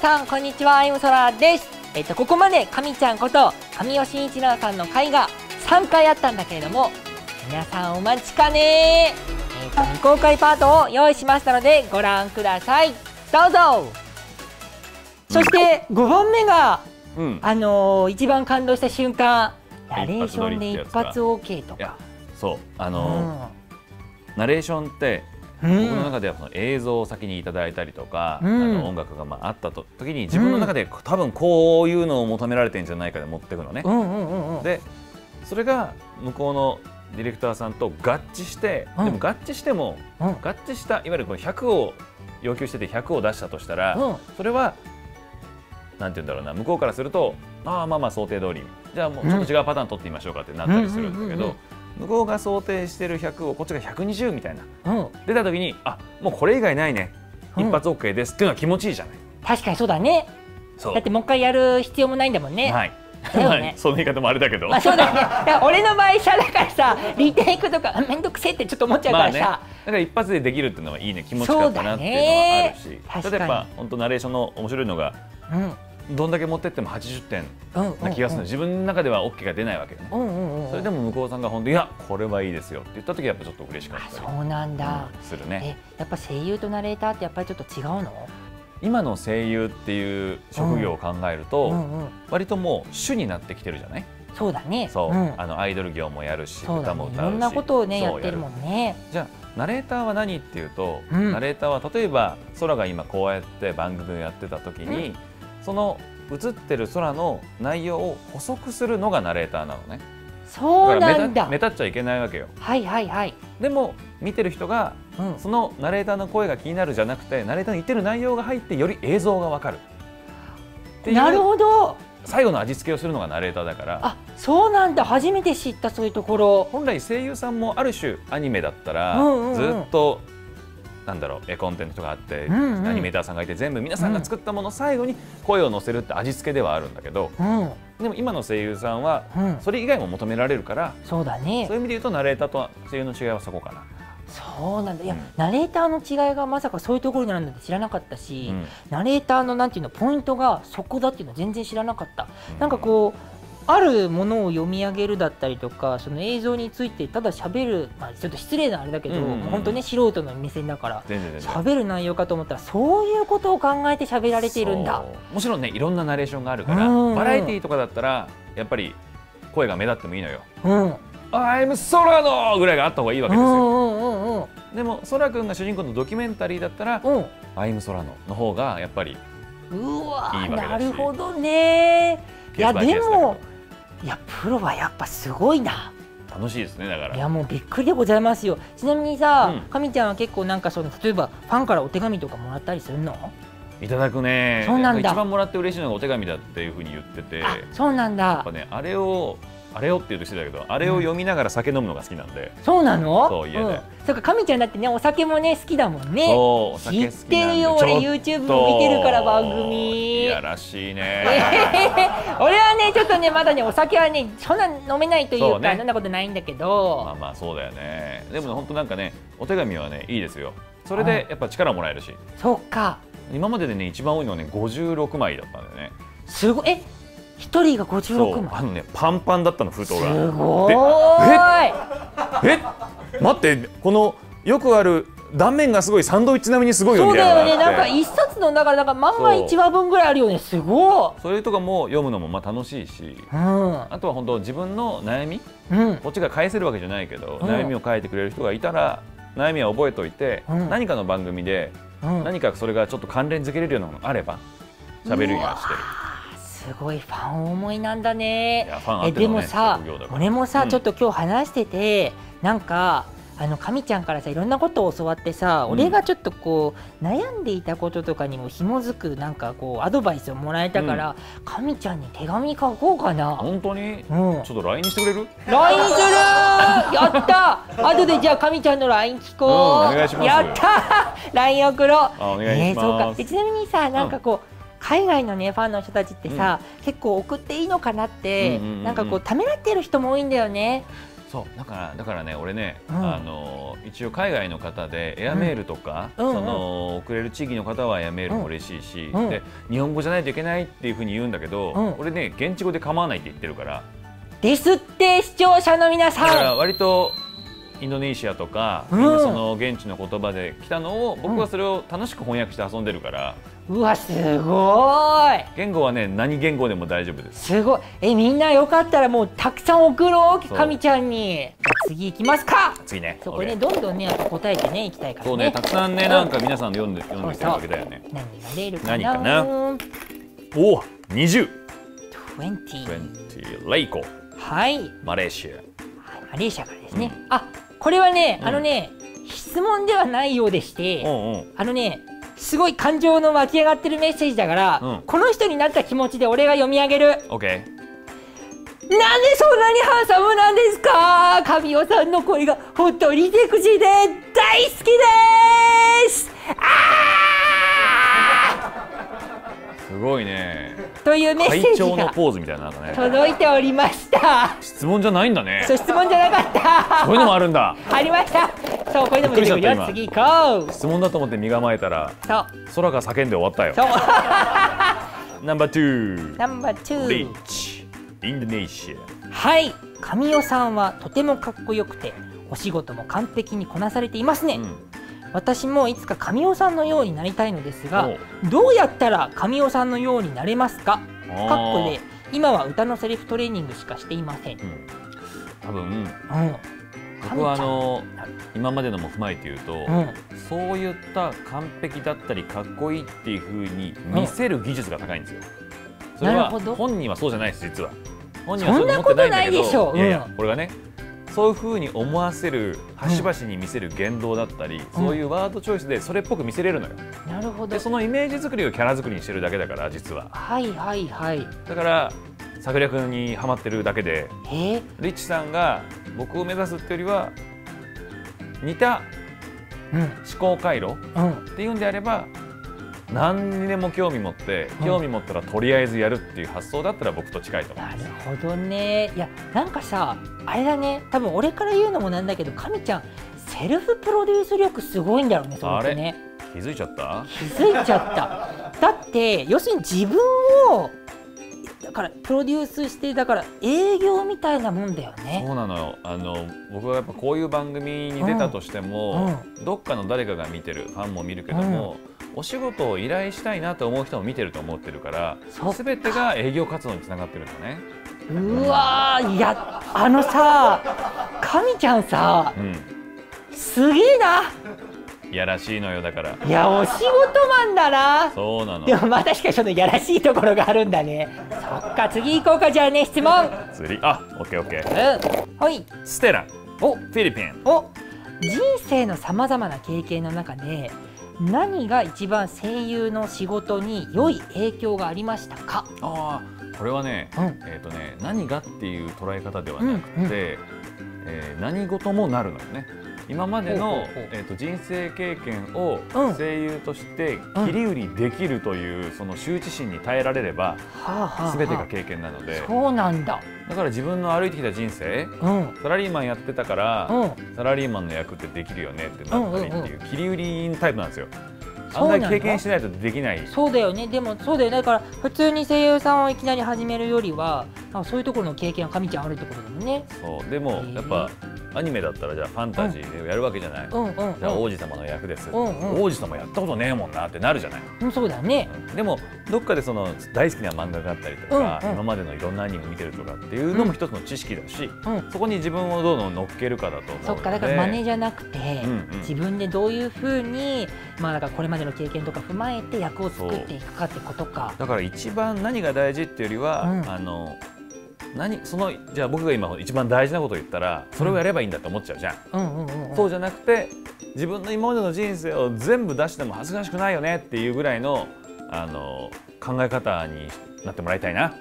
さんこんにちは、アイムソラです。ここまで神ちゃんこと神尾慎一郎さんの回が3回あったんだけれども、皆さんお待ちかね未公開パートを用意しましたのでご覧ください。どうぞ。そして5番目が、一番感動した瞬間、ナレーションで一発 OK とか。そう、ナレーションって僕の中ではその映像を先にいただいたりとか、音楽があった時に自分の中で多分こういうのを求められてんじゃないかで持っていくのね。でそれが向こうのディレクターさんと合致して、でも合致しても、合致したいわゆるこの100を要求してて100を出したとしたら、それはなんて言うんだろうな、向こうからするとまあ想定通り、じゃあもうちょっと違うパターン取ってみましょうかってなったりするんだけど、向こうが想定してる100をこっちが120みたいな、出た時にもうこれ以外ないね、一発 OK ですっていうのは気持ちいいじゃない。確かにそうだね。だってもう一回やる必要もないんだもんね。はいその言い方もあれだけど、そうだね。俺の場合さ、だからさ、リテイクとかめんどくせえってちょっと思っちゃうからさ、だから一発でできるっていうのはいいね、気持ちよかったなっていうのはあるし、例えば本当ナレーションの面白いのが、どんだけ持ってっても80点な気がする。自分の中では OK が出ないわけよね。それでも向こうさんが本当いやこれはいいですよって言った時はやっぱちょっと嬉しかったりそうなんだするね。やっぱ声優とナレーターってやっぱりちょっと違うの？今の声優っていう職業を考えると割ともう主になってきてるじゃない。そうだね。そうアイドル業もやるし、歌も歌うし、いろんなことをねやってるもんね。じゃあナレーターは何っていうと、ナレーターは例えば空が今こうやって番組をやってた時に、その映ってる空の内容を補足するのがナレーターなのね。そうなんだ。目立っちゃいけないわけよ。はいはいはい。でも見てる人が、そのナレーターの声が気になるじゃなくて、ナレーターの言ってる内容が入ってより映像がわかるっていう。なるほど。最後の味付けをするのがナレーターだから。そうなんだ。初めて知った、そういうところ。本来声優さんもある種アニメだったらずっとなんだろう、絵コンテンツがあって、アニメーターさんがいて全部皆さんが作ったもの最後に声を乗せるって味付けではあるんだけど、でも今の声優さんはそれ以外も求められるから、そうだね。そういう意味で言うとナレーターと声優の違いはそこかな。そうなんだ。いや、ナレーターの違いがまさかそういうところにあるんだって知らなかったし、ナレーターのなんていうのポイントがそこだっていうのは全然知らなかった。なんかこうあるものを読み上げるだったりとか、その映像についてただ喋る、ちょっと失礼なあれだけど、本当ね素人の目線だから喋る内容かと思ったら、そういうことを考えて喋られているんだ。もちろんね、いろんなナレーションがあるから、バラエティーとかだったらやっぱり声が目立ってもいいのよ。I'm 空のぐらいがあった方がいいわけですよ。でも空くんが主人公のドキュメンタリーだったら I'm 空の方がやっぱりいいわけだし。なるほどね。いやでもプロはやっぱすごいな。楽しいですね。だからいやもうびっくりでございますよ。ちなみにさ、神ちゃんは結構なんかその例えばファンからお手紙とかもらったりするの？いただくね。そうなんだ。一番もらって嬉しいのがお手紙だっていうふうに言ってて。そうなんだ。やっぱね、あれをって言うとしてたけど、あれを読みながら酒飲むのが好きなんで。そうなの？そう、家で。そうか、神ちゃんだってね、お酒もね好きだもんね。そう、お酒好きなんで。知ってるよ、俺 YouTube も見てるから番組。いやらしいね。俺はねちょっとねまだねお酒はねそんな飲めないというか飲んだことないんだけど。まあそうだよね。でも本当なんかね、お手紙はねいいですよ。それでやっぱ力もらえるし。そっか。今まででね一番多いのはね56枚だったんだよね。すごい。一人が56枚。パンパンだったの封筒が。すごい。待って、このよくある断面がすごいサンドイッチ並みにすごいよみたいな。そうだよね。なんか一冊のだから万が一話分ぐらいあるよね。すごい。それとかも読むのも楽しいし、あとは本当自分の悩み、こっちが返せるわけじゃないけど、悩みを書いてくれる人がいたら悩みは覚えておいて、何かの番組で何かそれがちょっと関連づけれるようなのがあれば喋るようにはしてる。すごいファン思いなんだね。でもさ、俺もさ、ちょっと今日話しててなんか神ちゃんからさいろんなことを教わってさ、俺がちょっとこう悩んでいたこととかにも紐づくなんかこうアドバイスをもらえたから、神ちゃんに手紙書こうかな。本当に？ちょっと LINE にしてくれる？ LINE する。やった。後でじゃあ神ちゃんの LINE 聞こう。お願いします。やった。LINE 送ろう。お願いします。そうか。ちなみにさ、なんかこう海外のねファンの人たちってさ、結構送っていいのかなってなんかこうためらってる人も多いんだよね。そうだからね俺ね、うん、一応海外の方でエアメールとか、うん、その送れる地域の方はエアメールも嬉しいし、うん、で日本語じゃないといけないっていうふうに言うんだけど、うん、俺ね現地語で構わないって言ってるからですって視聴者の皆さん。だから割とインドネシアとか、みんなその現地の言葉で来たのを、僕はそれを楽しく翻訳して遊んでるから、うわすごい。言語はね何言語でも大丈夫です。すごい。みんなよかったらもうたくさん送ろうかみちゃんに。次行きますか。次ね。そこねどんどんねやっぱ答えてねいきたいからね。そうね、たくさんねなんか皆さん読んできてるわけだよね。何が出るかな。何かな。おお、20。20。レイコ。はい。マレーシア。マレーシアからですね。あ、これはね質問ではないようでして、すごい感情の湧き上がってるメッセージだから、この人になった気持ちで俺が読み上げる。オッケー。なんでそんなにハンサムなんですか。神尾さんの声が本当にセクシーで大好きです。すごいね。というメッセージ会長のがポーズみたいなね届いておりました。質問じゃないんだね。そう、質問じゃなかった。そういうのもあるんだ。ありました。そう、これでも出てくるよ。次行こう。質問だと思って身構えたら、そう空が叫んで終わったよ。そうナンバー2。ナンバー2。リッチ。インドネシア。はい、神尾さんはとてもかっこよくてお仕事も完璧にこなされていますね。私もいつか神尾さんのようになりたいのですが、どうやったら神尾さんのようになれますか。かっこで今は歌のセリフトレーニングしかしていません。多分、僕は今までのも踏まえて言うと、そういった完璧だったりかっこいいっていう風に見せる技術が高いんですよ。それは本人はそうじゃないです。実は本人はそう思ってないんだけど、いやいやこれがねそういう風に思わせる端々に見せる言動だったり、そういうワードチョイスでそれっぽく見せれるのよ。なるほど。でそのイメージ作りをキャラ作りにしてるだけだから実は。はいはいはい。だから策略にはまってるだけで、リッチさんが僕を目指すっていうよりは似た思考回路っていうんであれば、何にでも興味持って興味持ったらとりあえずやるっていう発想だったら僕と近いと思います。なるほどね。いやなんかさあれだね、多分俺から言うのもなんだけど、神ちゃんセルフプロデュース力すごいんだろうね。それね。気づいちゃった？気づいちゃった。だって要するに自分をだからプロデュースして、だから営業みたいなもんだよね。そうなのよ。僕はやっぱこういう番組に出たとしても、どっかの誰かが見てる、ファンも見るけども、お仕事を依頼したいなと思う人も見てると思ってるから、全てが営業活動につながってるんだね。うわー、いやさ神ちゃんさ、すげえな。いやらしいのよ。だからいやお仕事マンだな。そうなの。でもまあ確かにそのやらしいところがあるんだね。そっか、次行こうか。じゃあね、質問。次、オッケーオッケー。はい。ステラ。フィリピン。人生のさまざまな経験の中で何が一番声優の仕事に良い影響がありましたか。これはね、何がっていう捉え方ではなくて、何事もなるのよね。今までの人生経験を声優として切り売りできるというその羞恥心に耐えられれば全てが経験なので。そうなんだ。だから自分の歩いてきた人生、サラリーマンやってたからサラリーマンの役ってできるよねってなったりっていう切り売りタイプなんですよ。あんまり経験しないとできない。そうだよね。でもそうだよね。だから普通に声優さんをいきなり始めるよりはそういうところの経験は神ちゃんあるってことだもんね。そうでもやっぱアニメだったらじゃあファンタジーでやるわけじゃない。じゃあ王子様の役です。王子様やったことねえもんなってなるじゃない。そうだね。でもどっかでその大好きな漫画があったりとか、今までのいろんなアニメ見てるとかっていうのも一つの知識だし、そこに自分をどんどん乗っけるかだと思うので。そっか、だから真似じゃなくて自分でどういうふうにだからこれまでの経験とか踏まえて役を作っていくかってことか。だから一番何が大事っていうよりは、じゃあ僕が今一番大事なことを言ったらそれをやればいいんだって思っちゃうじゃん。そうじゃなくて自分の今までの人生を全部出しても恥ずかしくないよねっていうぐらいの考え方になってもらいたいな。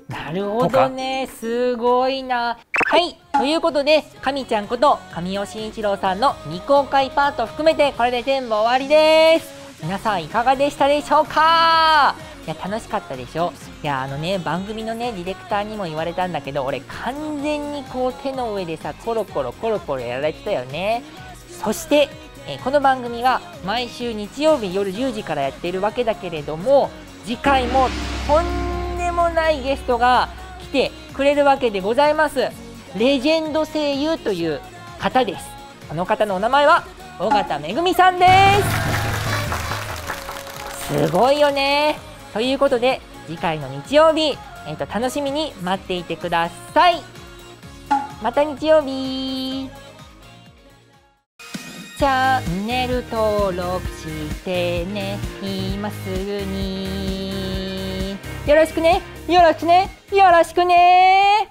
なるほどね。すごいな。はい、ということで神ちゃんこと神尾晋一郎さんの未公開パート含めてこれで全部終わりです。皆さんいかがでしたでしょうか。いや楽しかったでしょ。いや番組のねディレクターにも言われたんだけど、俺完全にこう手の上でさコロコロやられてたよね。そして、この番組は毎週日曜日夜10時からやっているわけだけれども、次回もとんでもないゲストが来てくれるわけでございます。レジェンド声優という方です。この方のお名前は尾形めぐみさんです。すごいよね。ということで次回の日曜日、楽しみに待っていてください。また日曜日。チャンネル登録してね、今すぐに。よろしくね、よろしくね、よろしくね。